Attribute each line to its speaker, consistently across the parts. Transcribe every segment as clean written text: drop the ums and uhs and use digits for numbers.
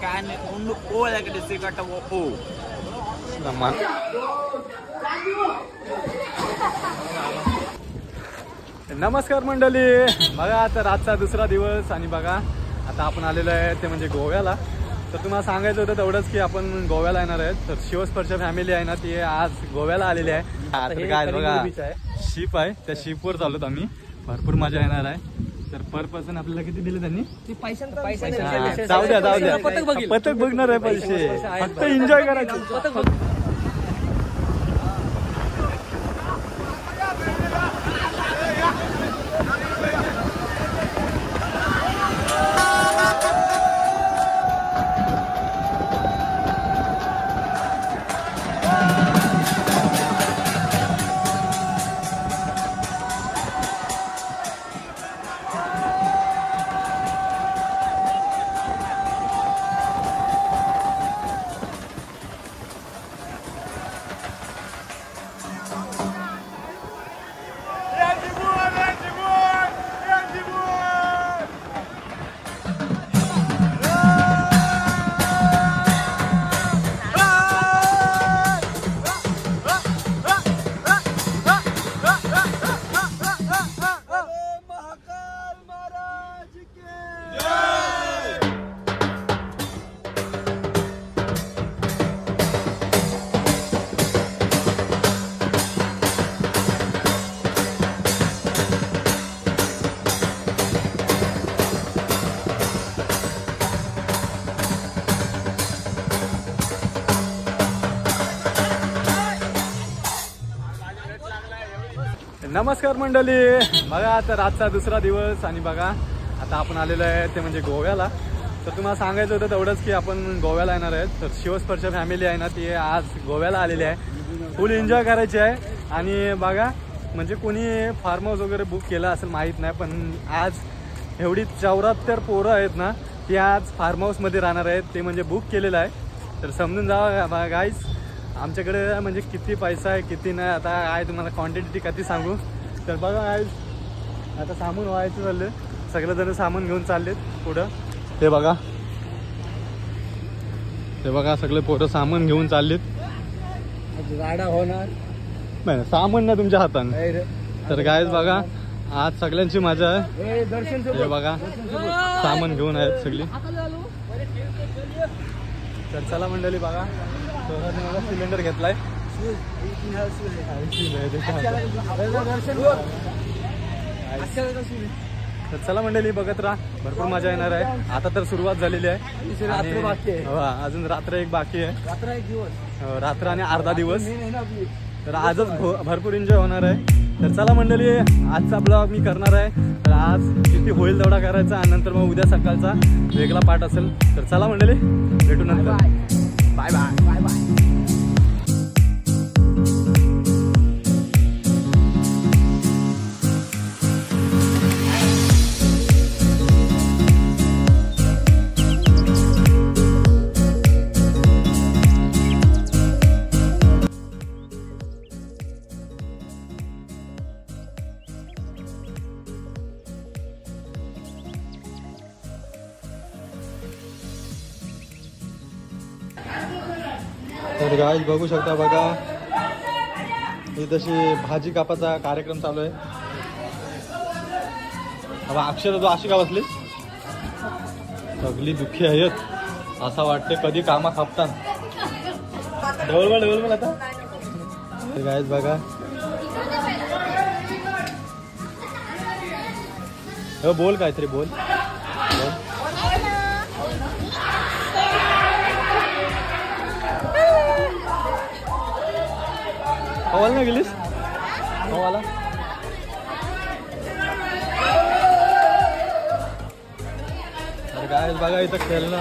Speaker 1: can only all like this got oh.
Speaker 2: नमस्कार मंडळी, बघा आता रातचा दुसरा दिवस आणि बघा आता आपण आलेलो आहे ते म्हणजे गोव्याला. तर तुम्हाला सांगायचं होतं तेवढंच की आपण गोव्याला येणार आहेत. तर शिवस्पर्श फॅमिली आहे ना ती आज गोव्याला आलेली आहे. आता काय बघा शिप आहे, त्या शिपवर चाललोत आम्ही. भरपूर मजा येणार आहे. तर पर पर्सन आपल्याला किती दिले त्यांनी? जाऊ द्या जाऊ द्या, पथक बघणार आहे, पैसे फक्त एन्जॉय करायचे. नमस्कार मंडळी, बघा आता रातचा दुसरा दिवस आणि बघा आता आपण आलेलो आहे ते म्हणजे गोव्याला. तर तुम्हाला सांगायचं होतं तेवढंच की आपण गोव्याला येणार आहेत. तर शिवस्पर्श फॅमिली आहे ना ती आज गोव्याला आलेली आहे. फुल एन्जॉय करायची आहे. आणि बघा म्हणजे कोणी फार्म हाऊस वगैरे बुक केलं असेल माहीत नाही, पण आज एवढी 74 पोरं आहेत ना ती आज फार्म हाऊसमध्ये राहणार आहेत. ते म्हणजे बुक केलेलं आहे. तर समजून जावा गाईज आमच्याकडे म्हणजे किती पैसा आहे किती नाही. आता काय तुम्हाला क्वांटिटी किती सांगू. तर बघा गाईज आता सामान व्हायचं चाललं, सगळेजण सामान घेऊन चाललेत पुढं. ते बघा सगळे पोरं सामान घेऊन चाललेत.
Speaker 3: गाडा होणार
Speaker 2: नाही सामान ना तुमच्या हाताने. तर गाईज बघा आज सगळ्यांची मजा आहे. हे बघा सामान घेऊन आहेत सगळी. तर चला मंडळी बघा सिलेंडर घेतलाय. तर चला मंडळी बघत राहा, भरपूर मजा येणार आहे. आता तर सुरुवात झालेली आहे. अजून रात्र एक बाकी आहे. रात्र आणि अर्धा दिवस. तर आजच भरपूर एन्जॉय होणार आहे. तर चला मंडळी आजचा ब्लॉग मी करणार आहे. तर आज किती होईल तेवढा करायचा आणि नंतर मग उद्या सकाळचा वेगळा पार्ट असेल. तर चला मंडळी भेटू नंतर. Bye bye bye bye. तर गाईज बघू शकता बघा ही तशी भाजी कापाचा कार्यक्रम चालू आहे. बाबा अक्षर तू अशी का बसली? सगळी दुःखी आहेत असं वाटते कधी कामा खापतात. ढवळ आता. तर गाईज बघा बोल काहीतरी बोल. हवाला नाही गेलीस? हवाला तर काय बघा इथं खेळणं.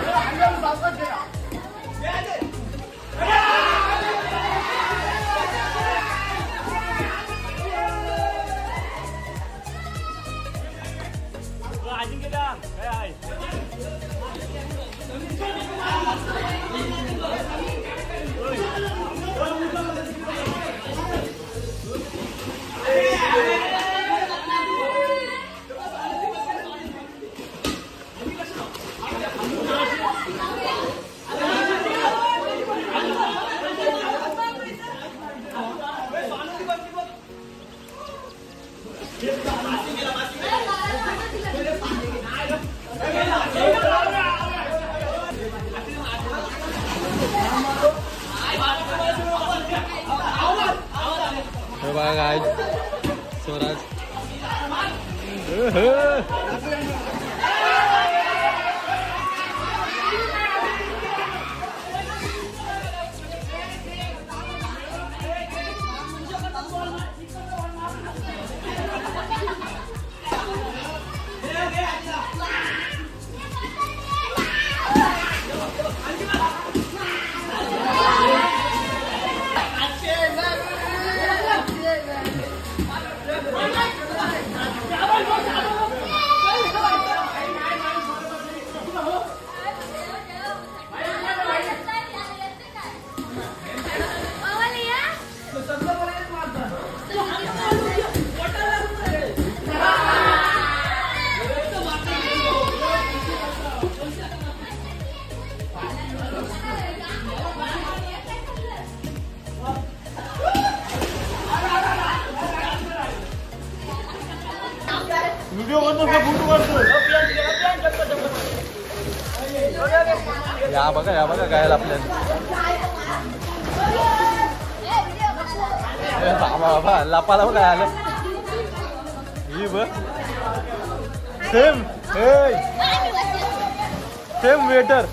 Speaker 2: बघा गाइस स्वराज या बघा गायल आपल्याला बाबा लापाला बघा आलं ही बघ सेम वेटर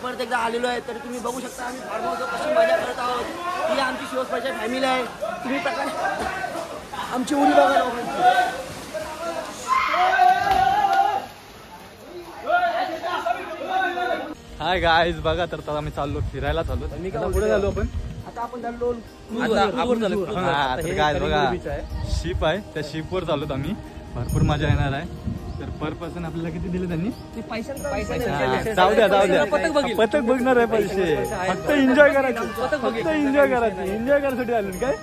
Speaker 4: परत एकदा आलेलो आहे तर तुम्ही बघू शकता आम्ही फार्म हाऊसवर कशी मजा करत आहोत. ही आमची शिवस्पर्शा फॅमिली आहे. तुम्ही प्रकारे आमची उडी बघा लोकांची.
Speaker 2: हाय गाईज बघा तर आता आम्ही चाललो फिरायला चाललो. पुढे झालो आपण
Speaker 4: आता आपण चाललो
Speaker 2: गाईज बघा शिप आहे त्या शिपवर चाललो आम्ही. भरपूर मजा येणार आहे. तर पर पर्सन आपल्याला किती दिले त्यांनी जाऊ द्या पथक बघणार आहे पैसे फक्त एन्जॉय करायचे एन्जॉय करायसाठी आले काय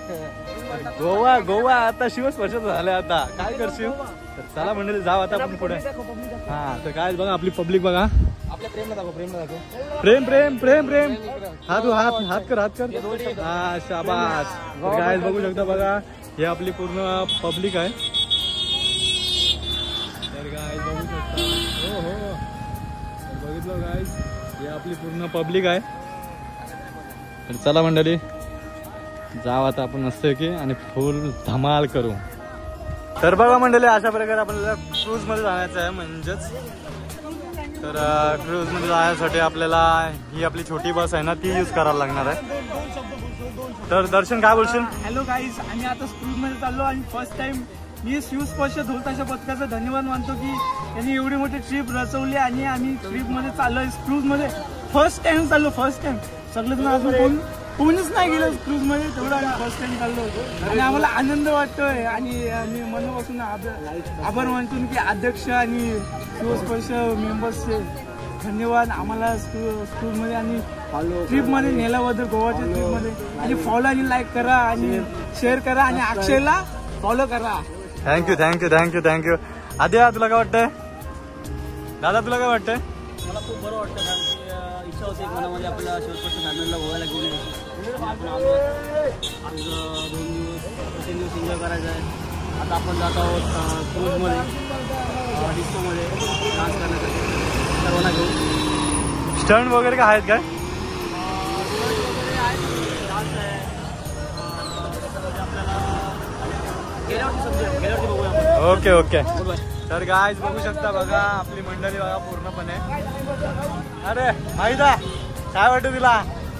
Speaker 2: गोवा आता शिवस्पर्शाचं झालंय आता काय करशील. तर चला मंडळी जाऊ आता आपण पुढे. हा तर काय बघा आपली पब्लिक बघा
Speaker 4: आपल्या प्रेमला दाखव
Speaker 2: प्रेम प्रेम प्रेम प्रेम हात कर हा शाबास. काय बघू शकता बघा हे आपली पूर्ण पब्लिक आहे. तर गाईज बघू शकता हो बघितलं गाईज हे आपली पूर्ण पब्लिक आहे. तर चला मंडळी जाऊ आता आपण मस्त की आणि फुल धमाल करू. तर बघा मंडळी अशा प्रकारे आपल्याला क्रूज मध्ये जाण्याचं आहे. म्हणजेच तर क्रूज मध्ये जाण्यासाठी आपल्याला ही आपली छोटी बस आहे ना ती यूज करायला लागणार आहे. तर दर्शन काय बोलशील.
Speaker 3: हॅलो गाईज आम्ही आता क्रूज मध्ये चाललो आणि फर्स्ट टाइम मी शिवस्पर्श ढोलताशा पथकाचा धन्यवाद मानतो की त्यांनी एवढी मोठी ट्रिप रचवली आणि आम्ही ट्रिपमध्ये चाललोय. क्रूजमध्ये फर्स्ट टाइम चाललो. फर्स्ट टाइम सगळेजण अजून कोणीच नाही गेलं क्रूजमध्ये. तेवढं आम्ही फर्स्ट टाइम चाललो आणि आम्हाला आनंद वाटतोय आणि मनापासून आभार मानतो की अध्यक्ष आणि शिवस्पर्श मेंबर्सचे धन्यवाद. आम्हाला स्कूलमध्ये आणि ट्रिपमध्ये नेल्याबद्दल गोवाच्या ट्रिपमध्ये. आणि फॉलो आणि लाईक करा आणि शेअर करा आणि अक्षयला फॉलो करा.
Speaker 2: Thank you thank you thank you thank you. Aadya तुला काय वाटतंय? दादा तुला काय वाटतंय?
Speaker 4: मला खूप बरं वाटतं कारण की इच्छा होती मनामध्ये आपल्या शिवस्पर्श फॅमिलीला गोव्याला घेऊन यायची. आपण आलो आज 2-3 दिवस एन्जॉय करायचं आहे. आता आपण जात आहोत क्रूजमध्ये डिस्कोमध्ये डान्स करण्यासाठी सर्वांना घेऊन.
Speaker 2: स्टंट वगैरे काय आहेत काय?
Speaker 4: डान्स आहे आपल्याला गेल्यावरती बघूया.
Speaker 2: Okay okay. तर गाईज बघू शकता बघा आपली मंडळी बघा पूर्णपणे. अरे माहिता काय वाटतं तुला?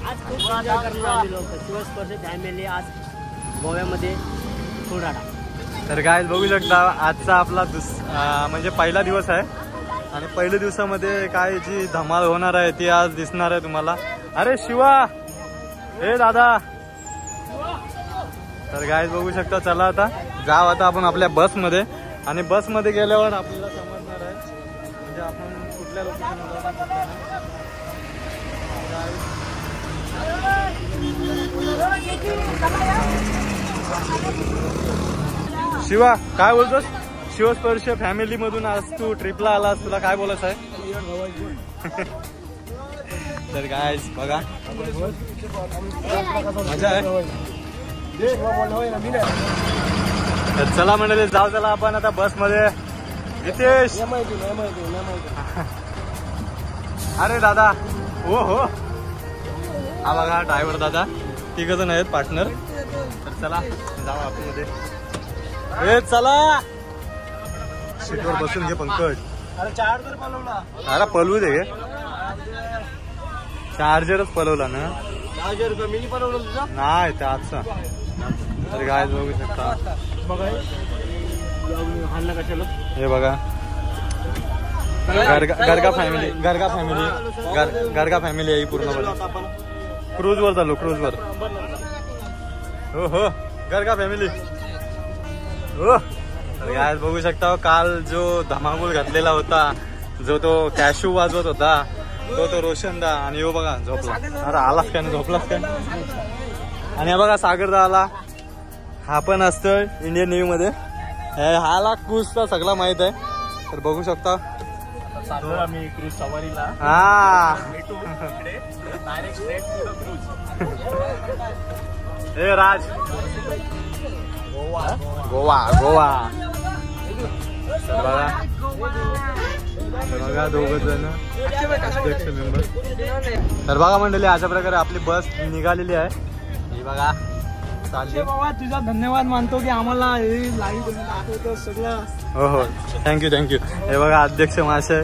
Speaker 4: आज खूप एन्जॉय करणार आम्ही लोक शिवस्पर्श फॅमिली आज गोव्यामध्ये फुलराडा.
Speaker 2: तर गाईज बघू शकता आजचा आपला म्हणजे पहिला दिवस आहे आणि पहिल्या दिवसामध्ये काय जी धमाल होणार आहे ती आज दिसणार आहे तुम्हाला. अरे शिवा हे दादा. तर गाईज बघू शकता. चला आता जाऊ आता आपण आपल्या बसमध्ये आणि बसमध्ये गेल्यावर आपल्याला समजणार आहे म्हणजे आपण कुठल्या लोकेशनला. शिवा काय बोलतोस? शिवस्पर्श फॅमिली मधून आज तू ट्रिपला आलास, तुला काय बोलायचं आहे? तर काय बघा मजा आहे. तर चला मंडळी जाऊ. चला आपण आता बसमध्ये. नितेश अरे दादा हो हो हा बघा ड्रायव्हर दादा. 3 जण आहेत पार्टनर. तर चला जाऊ आतमध्ये. ए चला सीटवर बसून घे पंकज.
Speaker 3: अरे चार्जर पळवला.
Speaker 2: अरे पळवू दे. चार्जरच पळवला ना.
Speaker 3: चार्जर मिनी पळवलं तुझा
Speaker 2: नाही त्या आजचा. तर काय बघू शकता हे बघा गरगा फॅमिली. गरगा फॅमिली आहे पूर्ण. क्रूज वर चालू. क्रूज वर हो हो गरगा फॅमिली हो. तर काय बघू शकता काल जो धमाकूल घातलेला होता जो तो कॅशू वाजवत होता तो रोशनदा. आणि हो बघा झोपला. अरे आलाच काय झोपलाच काय. आणि हा बघा सागरदा आला. हा पण असतो इंडियन नेव्ही मध्ये. हाला क्रूजचा सगळा माहित आहे. तर बघू शकता
Speaker 3: आम्ही क्रूज सवारीला.
Speaker 2: हा हे राज गोवा गोवा. बघा बघा 2 जण अध्यक्ष मेंबर. तर बघा मंडळी अशा प्रकारे आपली बस निघालेली आहे. ही बघा चालली.
Speaker 3: बाबा तुझा धन्यवाद मानतो की आम्हाला हे लाईव्ह दाखवतो सगळं.
Speaker 2: हो हो थँक्यू थँक्यू. हे बघा अध्यक्ष मासे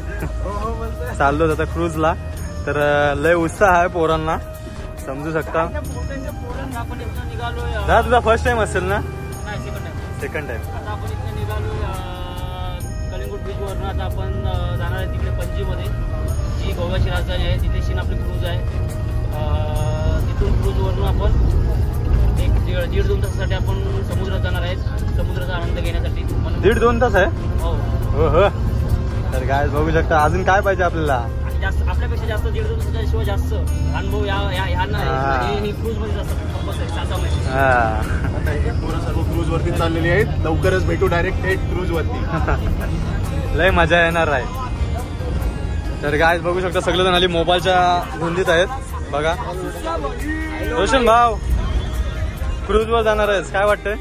Speaker 2: चाललो आता क्रूजला. तर लय उत्साह आहे पोरांना समजू शकता.
Speaker 4: आपण इथं निघालोय.
Speaker 2: दादा तुझा फर्स्ट टाइम असेल ना?
Speaker 4: नाही
Speaker 2: सेकंड टाइम.
Speaker 4: आता आपण इथे निघालोय कलिंगूट बीचवरून. आता आपण जाणार आहे तिकडे पणजीमध्ये जी गोव्याची राजधानी आहे. तिथे आपली क्रूज आहे. तिथून क्रूजवरून आपण 1.5-2 तासासाठी आपण समुद्रात जाणार आहेत. समुद्राचा आनंद घेण्यासाठी.
Speaker 2: 1.5-2 तास आहे.
Speaker 4: हो
Speaker 2: हो हो. तर काय बघू शकता अजून काय पाहिजे आपल्याला.
Speaker 4: आणि जास्त आपल्यापेक्षा जास्त 1.5-2 तासाच्या शिवाय जास्त अनुभव ह्या क्रूज मध्ये जास्त
Speaker 3: सर्व क्रूज वरती चाललेली आहेत. लवकरच भेटू डायरेक्ट थेट क्रूज वरती.
Speaker 2: लय मजा येणार आहे. तर काय बघू शकता सगळेजण आली मोबाईलच्या धुंदीत आहेत. बघा रोशन भाऊ क्रूज वर जाणार आहेस काय वाटतंय?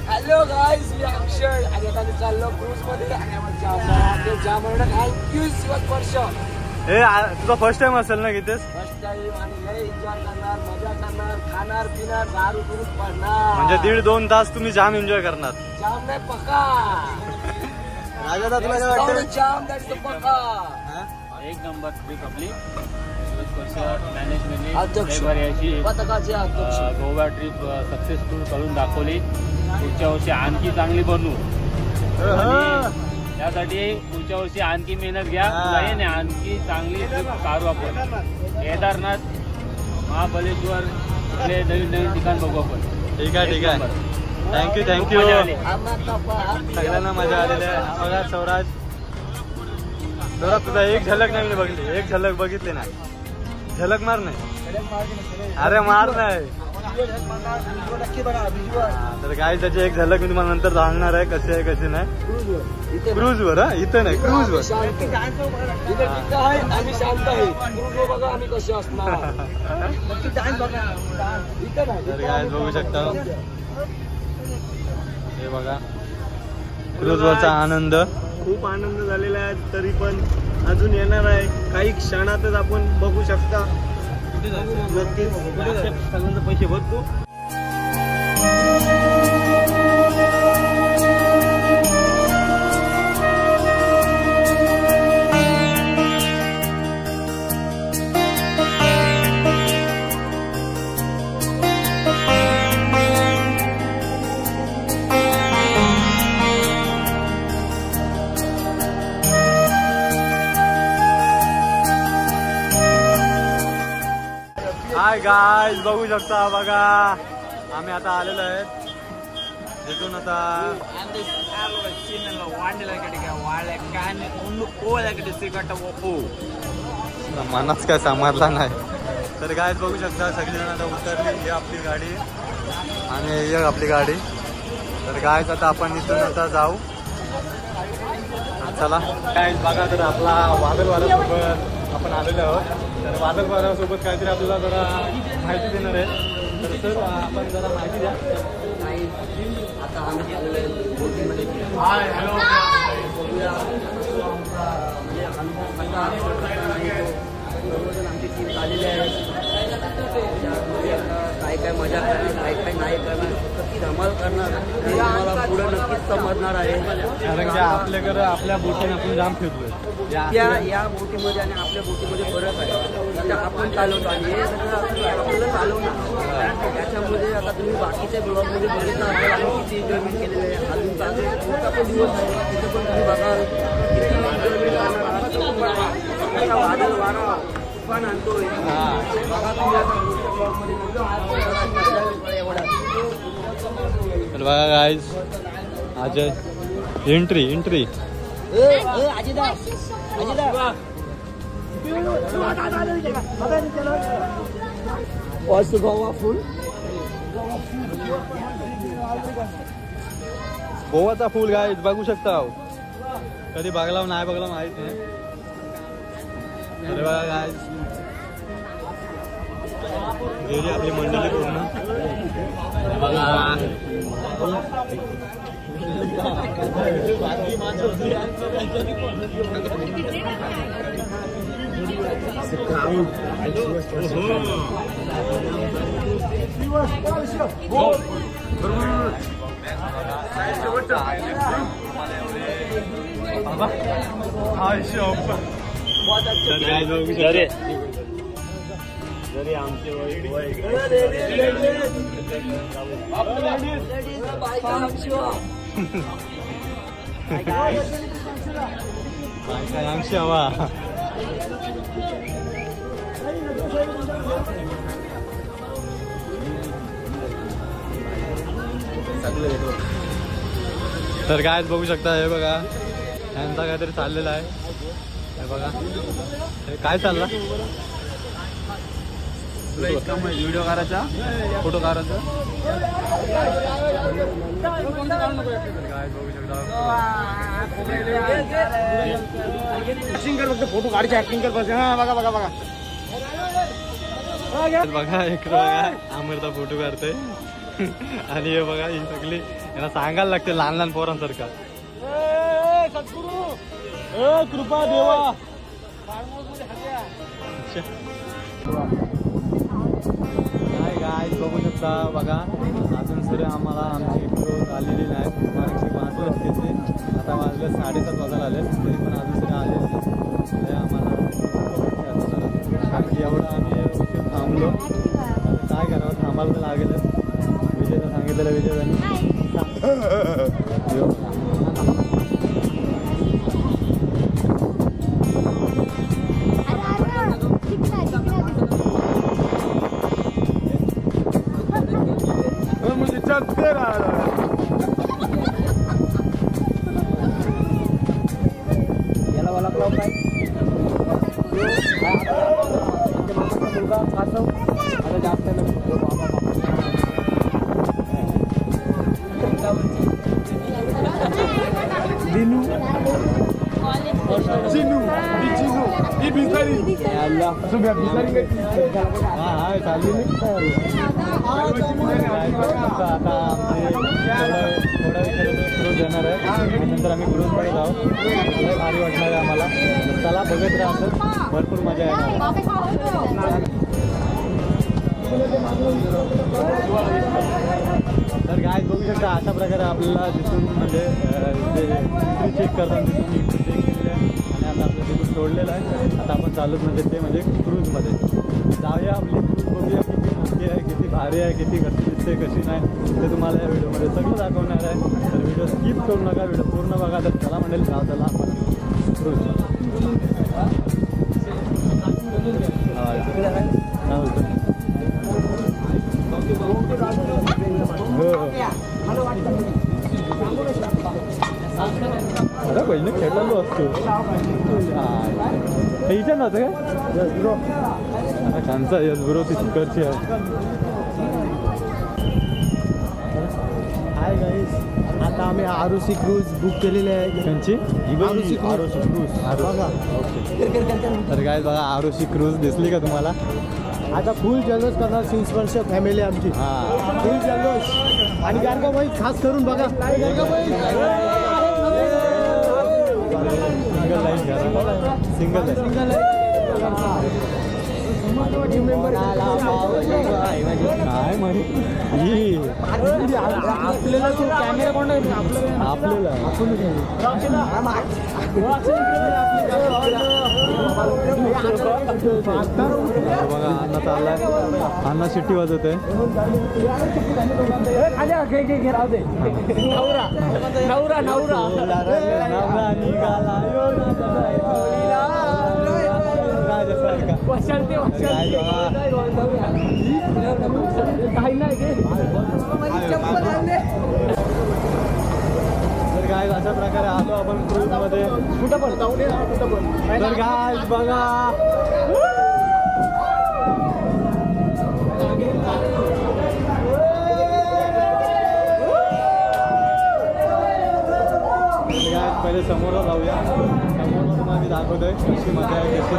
Speaker 3: हॅलो गाईज मी अक्षय आणि आता मी चाललो क्रूज मध्ये. थँक्यू शिवस्पर्श.
Speaker 2: हे तुझा फर्स्ट टाइम असेल ना किती?
Speaker 3: फर्स्ट टाइम आणि लय एन्जॉय करणार, मजा करणार, खाणार पिणार, दारू करून पडणार.
Speaker 2: म्हणजे 1.5-2 तास तुम्ही जाम एन्जॉय करणार.
Speaker 3: जाम नाही पक्का.
Speaker 2: राजा तुला काय वाटतं?
Speaker 3: जाम दॅट्स द पक्का.
Speaker 4: एक नंबर ट्रिप आपली. वर्ष मॅनेजमेंटने याची गोवा ट्रिप सक्सेसफुल करून दाखवली. पुढच्या वर्षी आणखी चांगली बनवू. त्यासाठी पुढच्या वर्षी आणखी मेहनत घ्या. आणखी चांगली ट्रिप काढू आपण. केदारनाथ, महाबलेश्वर इथले नवीन नवीन ठिकाण बघू आपण.
Speaker 2: ठीक आहे ठीक आहे. थँक्यू सगळ्यांना मजा आलेली आहे. बघा स्वराज तुझा एक झलक नाही मी बघली. एक झलक बघितली नाही. झलक मार नाही. अरे मार नाही. तर काय त्याची एक झलक मी तुम्हाला नंतर सांगणार आहे कशी आहे कशी नाही. क्रूज वर हा इथं नाही क्रूज वर. तर काय बघू शकता हे बघा क्रूज वरचा आनंद.
Speaker 3: खूप आनंद झालेला आहे. तरी पण अजून येणार आहे. काही क्षणातच आपण बघू शकता. नक्कीच सगळ्यांना पैसे भरतो.
Speaker 2: हाय गाईज बघू शकता बघा आम्ही आता आलेलो आहेत तिथून आता मनाच काय समजला नाही. तर गाईज बघू शकता सगळेजण आता उतरली. ही आपली गाडी आणि ही आपली गाडी. तर गाईज आता आपण इथून आता जाऊ. चला गाईज बघा तर आपला वादळवाल्यासोबत आपण आलेलो आहोत. तर वादळवाल्यासोबत काहीतरी आपल्याला जरा माहिती देणार आहे. तर सर आपण जरा माहिती द्या.
Speaker 4: आता आम्ही बोटीमध्ये आमची टीम आलेली आहे. काय काय मजा करणार काय काय नाही करणार कधी धमाल करणार हे आम्हाला पुढे नक्कीच समजणार आहे.
Speaker 2: कारण की आपल्याकडे आपल्या बोटीने आपण जाम फिरलोय.
Speaker 4: या बोटीमध्ये आणि आपल्या बोटीमध्ये फरक आहे. आता आपण चालवतो आणि हे सगळं आपल्याला चालवणार. त्याच्यामध्ये आता तुम्ही बाकीच्या ब्लॉगमध्ये बघितलं आपल्याला किती एन्जॉयमेंट केलेलं आहे. अजून चालू पण दिवस आहे तिथे पण तुम्ही बघाल किती एन्जॉयमेंट करणार. वादळ वारा तुफान आणतोय बघा तुम्ही आता ब्लॉगमध्ये.
Speaker 2: तर बघा guys Ajay entry
Speaker 4: Goa full
Speaker 2: गोवाचा फुल गाईज बघू शकता. कधी बघला नाही बघला माहित नाही. अरे बघा गाईज गेली आपली मंडळी पूर्ण.
Speaker 3: जरी आमचे
Speaker 2: आमची हवा. तर काय बघू शकता हे बघा यांचा काहीतरी चाललेला आहे. हे बघा हे काय चालला.
Speaker 3: व्हिडिओ करायचा फोटो करायचा.
Speaker 2: काय बघू शकता
Speaker 3: ऍक्टिंग कर फक्त फोटो काढायची. ऍक्टिंग कर बस. हा बघा बघा बघा
Speaker 2: बघा इकडे बघा अमृता फोटो काढते. आणि हे बघा ही सगळी यांना सांगायला लागते लहान लहान पोरांसारखा.
Speaker 3: कृपा देवा.
Speaker 2: काय गाय बघू शकता बघा अजून सर आम्हाला आमची इकडं आलेली नाही. मार्गशी वाजले असते आता वाजले 7:30 वाजायला आले तरी पण अजून सर आलेले नाही. आम्हाला कारण की एवढा मुझे चलते रहा
Speaker 4: याला वाला क्लाव काय मुलगा कासव आता जास्त
Speaker 2: दिनू चिनू ही बिसारी सुबह बिसारी हा चालू आता थोडा क्रूज येणार आहे नंतर आम्ही क्रूजमध्ये जाऊ भारी वाटणार आहे आम्हाला चला बघत राहतो भरपूर मजा येणार तर काय बघू शकता अशा प्रकारे आपल्याला तिथून म्हणजे ते चेक करताना तिथून चेक केलेलं आहे आणि आता आपलं तिथून सोडलेलं आहे आता आपण चालूच म्हणजे क्रूजमध्ये जाऊया आपली क्रूज बघूया किती मोठी आहे किती भारी आहे किती कशी दिसते कशी नाही ते तुम्हाला या व्हिडिओमध्ये सगळं दाखवणार आहे तर व्हिडिओ स्किप करू नका व्हिडिओ पूर्ण बघा तर चला म्हणेल जाऊ त्याला आपण क्रूज अरे बहिणी खेळलेलो असतो इथे नव्हतं काय छानचा यस ब्रो ती चिकरची आहे
Speaker 3: हाय गाईस आता आम्ही आरुसी क्रूज बुक केलेली आहे
Speaker 2: त्यांची
Speaker 3: आरुसी क्रूज
Speaker 2: तर काय बघा आरुसी क्रूज दिसली का तुम्हाला
Speaker 3: आता फुल जल्लोष करणार शिवस्पर्श फॅमिली आमची
Speaker 2: हां
Speaker 3: फुल जल्लोष आणि गारगाबाई खास करून बघा
Speaker 2: सिंगल काय म्हणे
Speaker 3: आपल्याला तो कॅमेरा कोण
Speaker 2: आपल्याला बघा अण्णा चाललाय अण्णा शिट्टी वाजवत आहे
Speaker 3: नवरा
Speaker 2: निघाला तर काय अशा प्रकारे आलो आपण क्रूज मध्ये
Speaker 3: कुठं पण जाऊ दे कुठं पण
Speaker 2: तर काय बघा पहिले समोर जाऊया समोर तुम्हाला मी दाखवतोय कशी मजा आहे कशी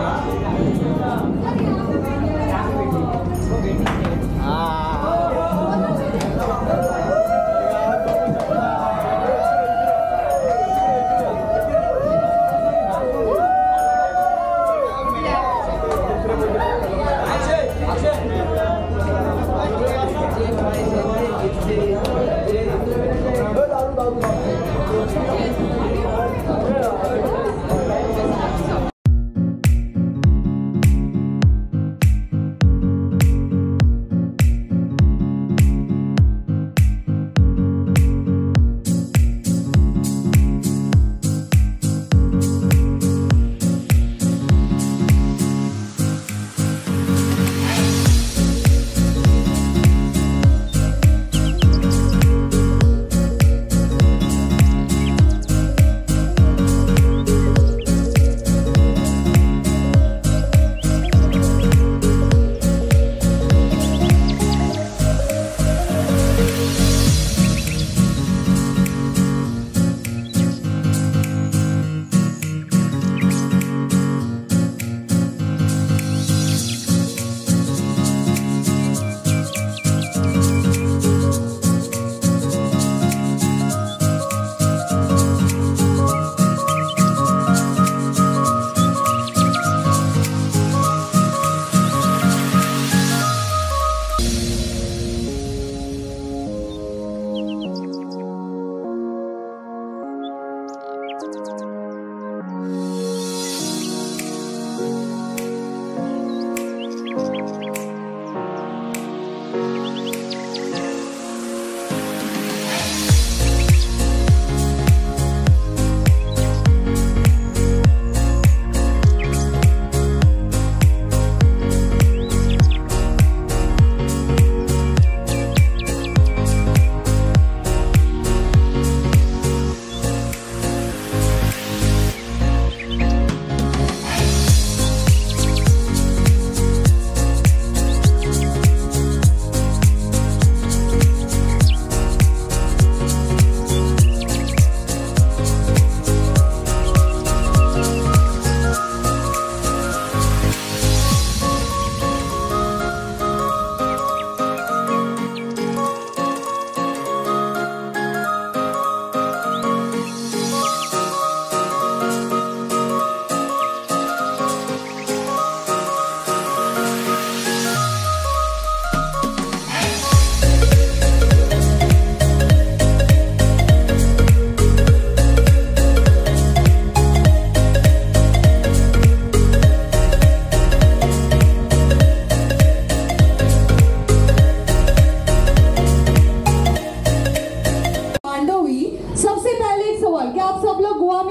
Speaker 5: सबसे पहले एक सवाल, क्या आप सब लोग गोवा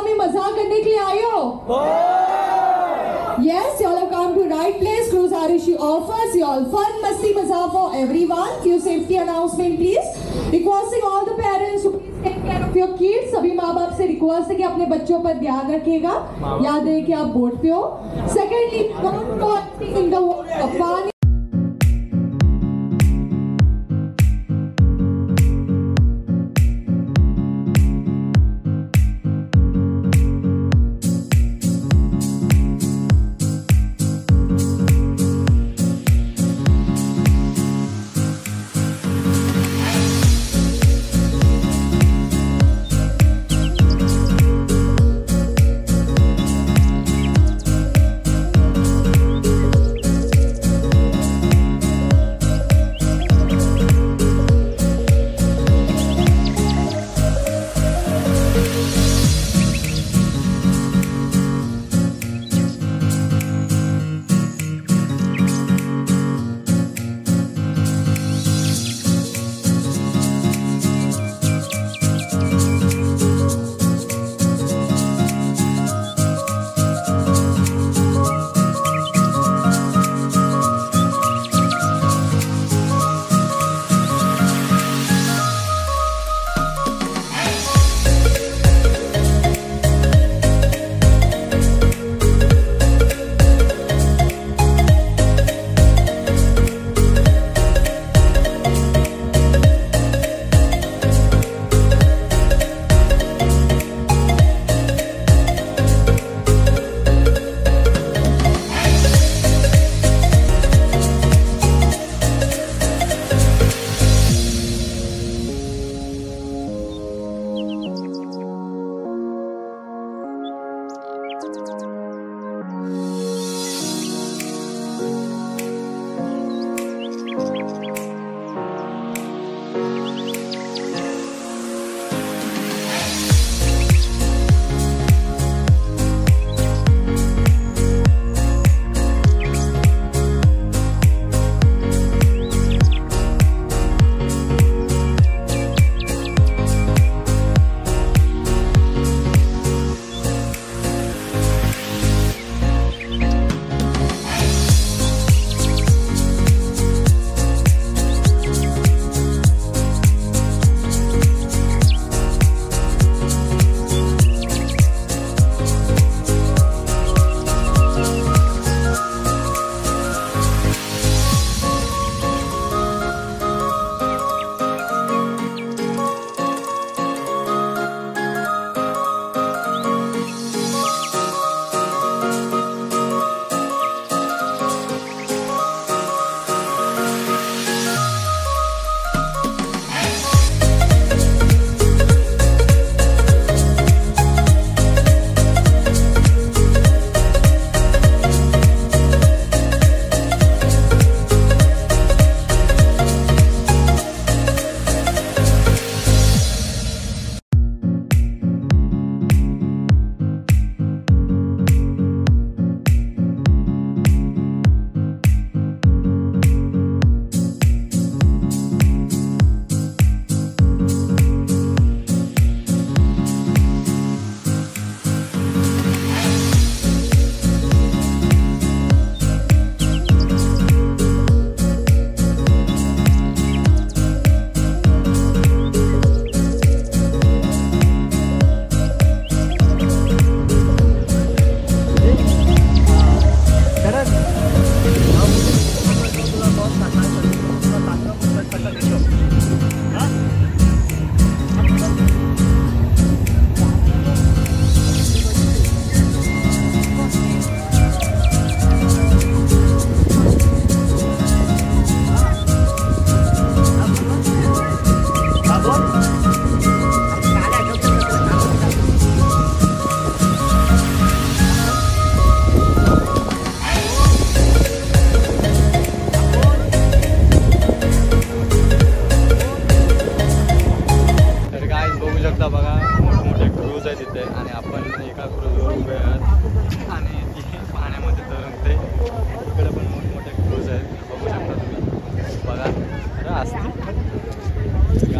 Speaker 5: में मजाक करने के लिए आए हो? Yes, you all have come to right place. Cruise Arishi offers you all fun, masti, mazza for everyone. Few safety announcement, please. Requesting all the parents to please take care of your kids. सभी माँ बाप से request है कि अपने बच्चों पर ध्यान रखिएगा. याद रहे कि आप बोट पे हो. Secondly, don't go in the water.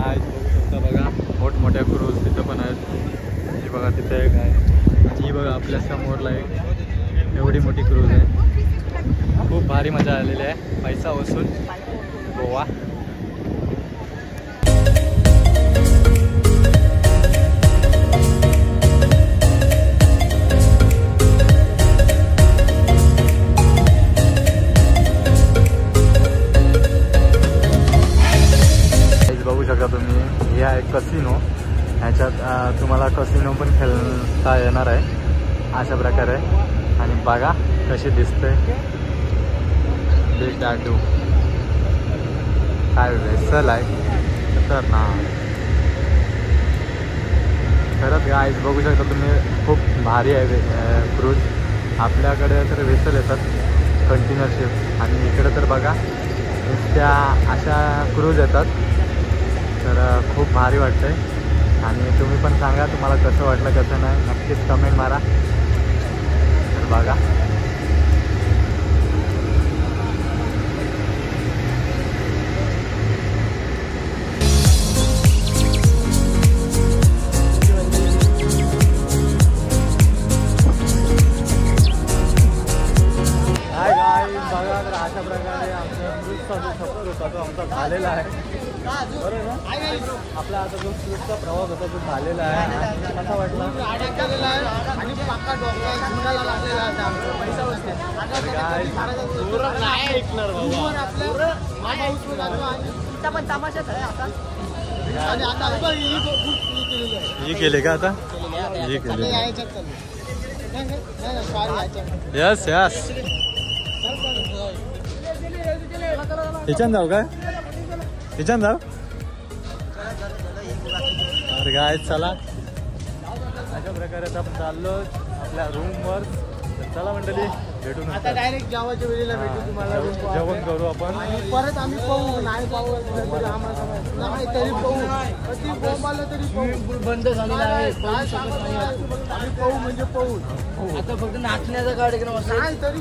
Speaker 2: काय बघू शकता बघा, मोठमोठ्या क्रूज तिथं पण आहेत. ही बघा तिथे एक आहे आणि ही बघा आपल्या समोरला एक एवढी मोठी क्रूज आहे. खूप भारी मजा आलेली आहे. पैसा वसूल गोवा. बघू शकता तुम्ही, हे आहे कसिनो. ह्याच्यात तुम्हाला कसिनो पण खेळता येणार आहे अशा प्रकारे. आणि बघा कशी दिसते बिग डॅडू. काय वेसल आहे तर ना, खरंच गाईज बघू शकता तुम्ही, खूप भारी आहे क्रूज. आपल्याकडे तर वेसल येतात कंटिन्युअरशिप आणि इकडे तर बघा नुसत्या अशा क्रूज येतात. तर खूप भारी वाटतंय. आणि तुम्ही पण सांगा तुम्हाला कसं वाटलं कसं नाही, नक्कीच कमेंट मारा. तर बघा बघा, तर अशा प्रकारे आमचा क्रूजचा जो सफर होता तो आमचा झालेला आहे. बरोबर ना, आपला आता जो क्रूजचा प्रवास होता तो झालेला आहे. आणि कसा वाटला? ही केले का आता? ही केले. Yes yes. ह्याच्यान जाऊ काय? ह्याच्यान जाऊ. अरे काय चला, अशा प्रकारे आता आपण चाललो आपल्या रूमवर. चला मंडळी, भेटू
Speaker 3: आता डायरेक्ट जेवायच्या वेळेला भेटू तुम्हाला.
Speaker 2: जेवण करू आपण.
Speaker 3: आणि परत आम्ही पाहू, नाही पाहू नाही तरी पाहू, कधी बॉम्ब आलं तरी पाहू.
Speaker 4: बंद झालेला आहे,
Speaker 3: आम्ही पाहू म्हणजे पाहू.
Speaker 4: आता फक्त नाचण्याचा कार्यक्रम असतो.
Speaker 3: नाही तरी